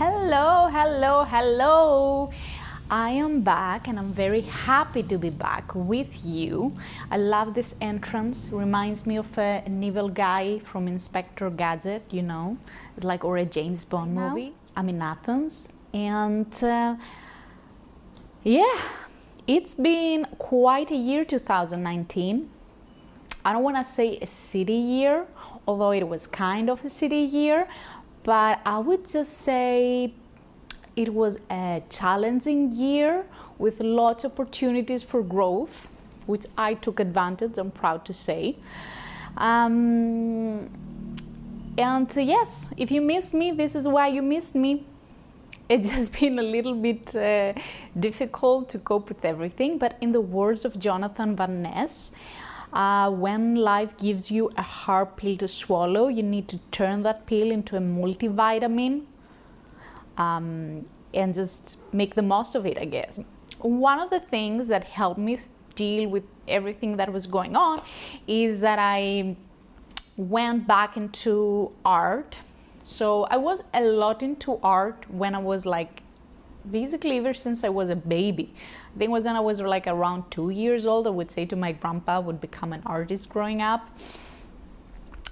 Hello, hello, hello. I am back and I'm very happy to be back with you. I love this entrance. Reminds me of an evil guy from Inspector Gadget, you know. It's like, or a James Bond movie. I'm in Athens and yeah, it's been quite a year, 2019. I don't want to say a city year, although it was kind of a city year, but I would just say it was a challenging year with lots of opportunities for growth, which I took advantage, I'm proud to say. And yes, if you missed me, this is why you missed me. It's just been a little bit difficult to cope with everything, but in the words of Jonathan Van Ness, when life gives you a hard pill to swallow, you need to turn that pill into a multivitamin and just make the most of it, I guess. One of the things that helped me deal with everything that was going on is that I went back into art. So I was a lot into art when I was like, basically ever since I was a baby. I think when I was like around 2 years old, I would say to my grandpa, I would become an artist growing up,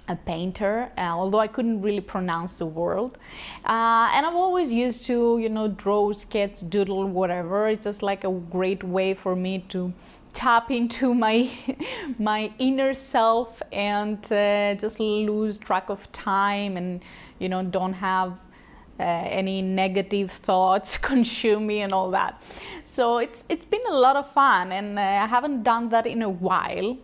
a painter, although I couldn't really pronounce the word. And I've always used to, you know, draw, sketch, doodle, whatever. It's just like a great way for me to tap into my inner self and just lose track of time and, you know, don't have any negative thoughts consume me and all that. So it's been a lot of fun, and I haven't done that in a while.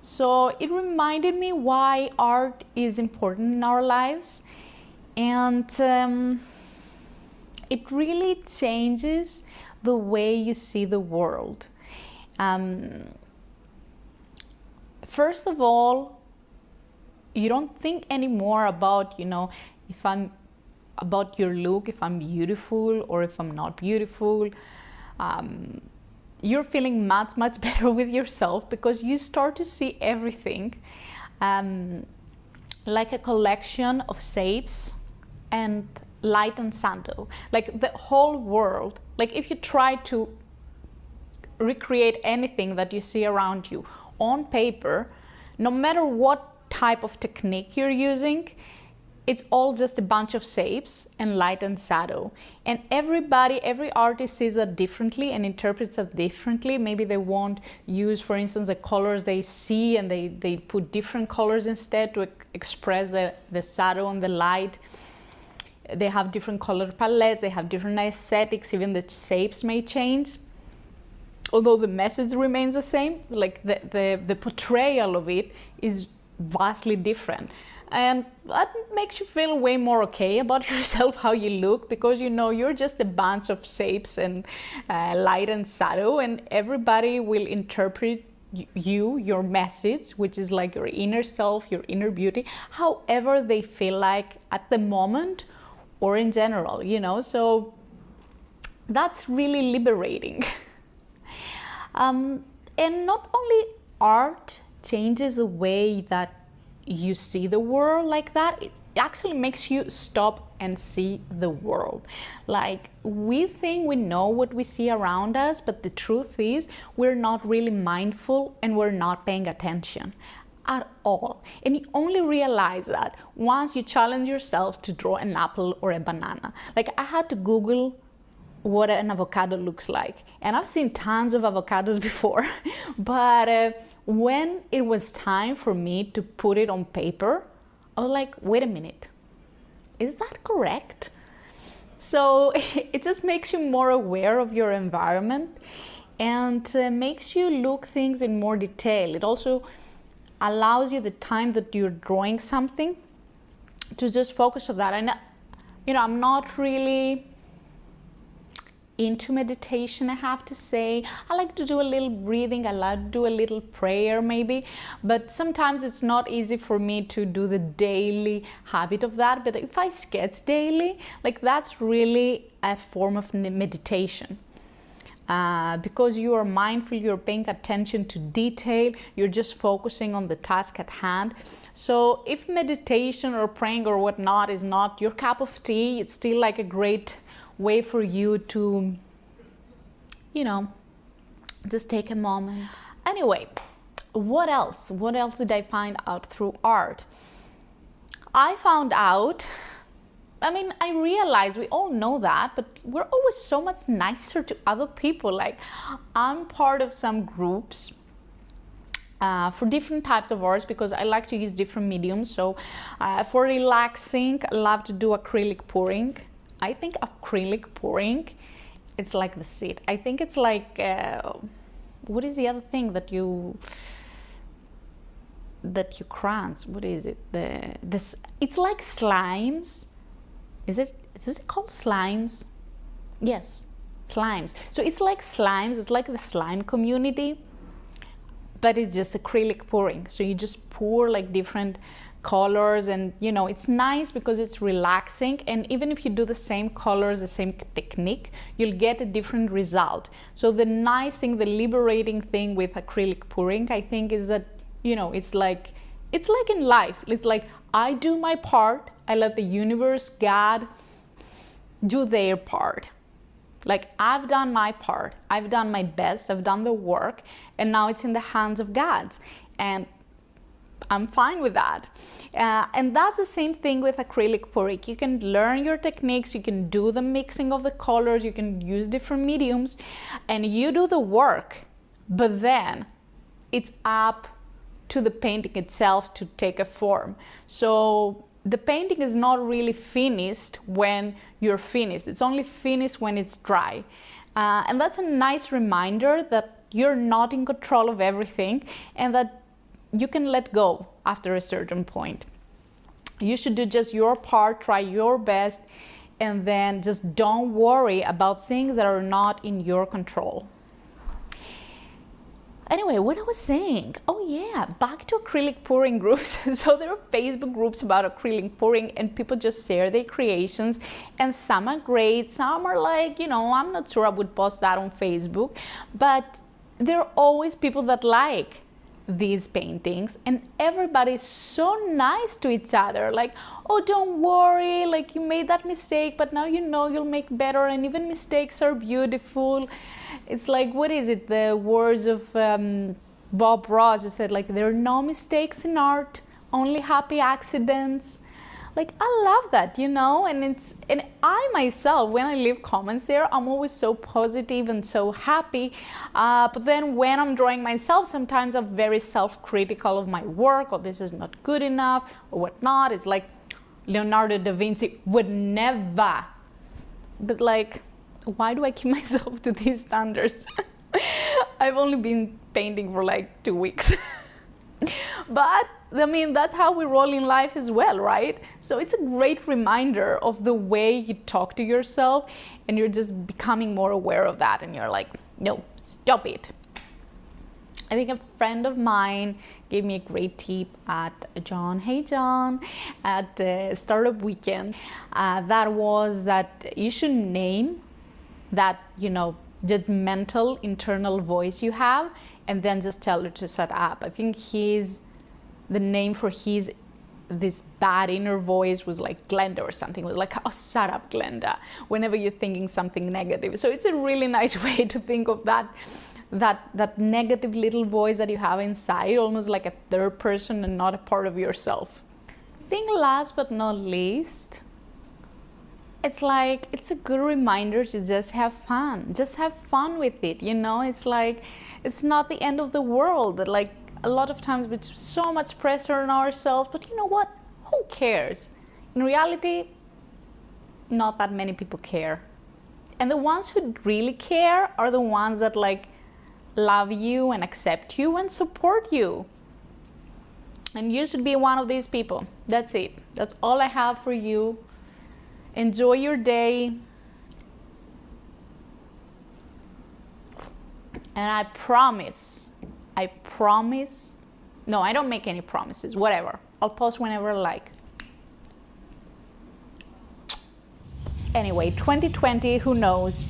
So it reminded me why art is important in our lives, and it really changes the way you see the world. First of all, you don't think anymore about, you know, about your look, if I'm beautiful or if I'm not beautiful. You're feeling much better with yourself because you start to see everything like a collection of shapes and light and shadow, like the whole world. Like if you try to recreate anything that you see around you on paper, no matter what type of technique you're using, it's all just a bunch of shapes and light and shadow. And every artist sees that differently and interprets it differently. Maybe they won't use, for instance, the colors they see, and they put different colors instead to express the shadow and the light. They have different color palettes, they have different aesthetics, even the shapes may change. Although the message remains the same, like the portrayal of it is vastly different. And that makes you feel way more okay about yourself, how you look, because you know you're just a bunch of shapes and light and shadow, and everybody will interpret your message, which is like your inner self, your inner beauty, however they feel like at the moment or in general, you know. So that's really liberating. And not only art changes the way that you see the world like that, it actually makes you stop and see the world. Like, we think we know what we see around us, but the truth is we're not really mindful and we're not paying attention at all. And you only realize that once you challenge yourself to draw an apple or a banana. Like, I had to Google what an avocado looks like, and I've seen tons of avocados before, but when it was time for me to put it on paper, I was like, wait a minute, is that correct? So it just makes you more aware of your environment and makes you look things in more detail. It also allows you the time that you're drawing something to just focus on that. And you know, I'm not really into meditation, I have to say. I like to do a little breathing, I like to do a little prayer maybe, but sometimes it's not easy for me to do the daily habit of that. But if I sketch daily, like, that's really a form of meditation. because you are mindful, you're paying attention to detail, you're just focusing on the task at hand. So if meditation or praying or whatnot is not your cup of tea, it's still like a great way for you to, just take a moment. Anyway, what else? What else did I find out through art? I found out, I realize we all know that, but we're always so much nicer to other people. Like, I'm part of some groups for different types of arts because I like to use different mediums. So for relaxing, I love to do acrylic pouring. I think acrylic pouring, it's like the seed. I think it's like, what is the other thing that you crunch? What is it? It's like slimes. Is it called slimes? Yes, slimes. So it's like slimes. It's like the slime community, but it's just acrylic pouring. So you just pour like different colors, and it's nice because it's relaxing, and even if you do the same colors, the same technique, you'll get a different result. So the nice thing, the liberating thing with acrylic pouring, I think, is that it's like in life. It's like, I do my part, I let the universe, God, do their part. Like, I've done my part, I've done my best, I've done the work, and now it's in the hands of God, and I'm fine with that. And that's the same thing with acrylic pouring. You can learn your techniques, you can do the mixing of the colors, you can use different mediums, and you do the work, but then it's up to the painting itself to take a form. So the painting is not really finished when you're finished. It's only finished when it's dry. And that's a nice reminder that you're not in control of everything, and that you can let go after a certain point. You should do just your part, try your best, and then just don't worry about things that are not in your control. Anyway, what I was saying, back to acrylic pouring groups. So there are Facebook groups about acrylic pouring, and people just share their creations, and some are great, some are like, I'm not sure I would post that on Facebook, but there are always people that like these paintings, and everybody's so nice to each other, like, oh, don't worry, like, you made that mistake, but now you'll make better, and even mistakes are beautiful. It's like, what is it, the words of Bob Ross, who said, like, there are no mistakes in art, only happy accidents. Like, I love that, and I myself, when I leave comments there, I'm always so positive and so happy. But then when I'm drawing myself, sometimes I'm very self-critical of my work, or this is not good enough, or whatnot. It's like Leonardo da Vinci would never. But like, why do I keep myself to these standards? I've only been painting for like 2 weeks. But that's how we roll in life as well, right? So it's a great reminder of the way you talk to yourself, and you're just becoming more aware of that, and you're like, no, stop it. I think a friend of mine gave me a great tip at John at Startup Weekend. That was that you should name that, judgmental internal voice you have, and then just tell her to shut up. I think the name for this bad inner voice was like Glenda or something. It was like, oh, shut up, Glenda, whenever you're thinking something negative. So it's a really nice way to think of that negative little voice that you have inside, almost like a third person and not a part of yourself. I think last but not least, it's like, it's a good reminder to just have fun. Just have fun with it, It's like, it's not the end of the world. Like, a lot of times with so much pressure on ourselves, but you know what? Who cares? In reality, not that many people care. And the ones who really care are the ones that like love you and accept you and support you. And you should be one of these people. That's it. That's all I have for you. Enjoy your day. And I promise, no, I don't make any promises, whatever. I'll post whenever I like. Anyway, 2020, who knows?